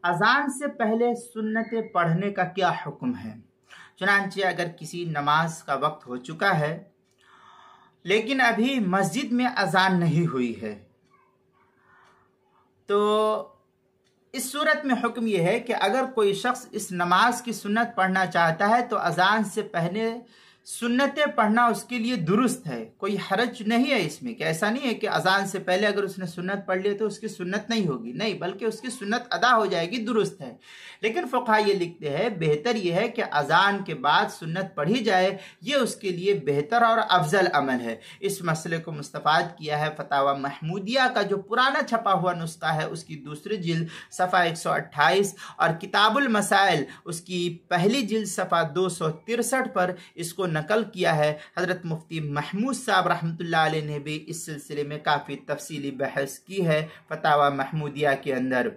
अजान से पहले सुन्नतें पढ़ने का क्या हुक्म है। चुनांचे अगर किसी नमाज का वक्त हो चुका है लेकिन अभी मस्जिद में अजान नहीं हुई है, तो इस सूरत में हुक्म यह है कि अगर कोई शख्स इस नमाज की सुन्नत पढ़ना चाहता है तो अजान से पहले सुन्नतें पढ़ना उसके लिए दुरुस्त है, कोई हरज नहीं है इसमें। कि ऐसा नहीं है कि अजान से पहले अगर उसने सुन्नत पढ़ ली तो उसकी सुन्नत नहीं होगी, नहीं, बल्कि उसकी सुन्नत अदा हो जाएगी, दुरुस्त है। लेकिन फुक़हा ये लिखते हैं बेहतर यह है कि अजान के बाद सुन्नत पढ़ी जाए, ये उसके लिए बेहतर और अफजल अमल है। इस मसले को मुस्तफ़ाद किया है फतावा महमूदिया का जो पुराना छपा हुआ नुस्खा है उसकी दूसरी जिल्द सफ़ा 128 और किताबुल मसाइल उसकी पहली जिल्द सफ़ा 263 पर इसको नकल किया है। हजरत मुफ्ती महमूद साहब रहमतुल्लाह अलैह ने भी इस सिलसिले में काफ़ी तफसीली बहस की है फतावा महमूदिया के अंदर।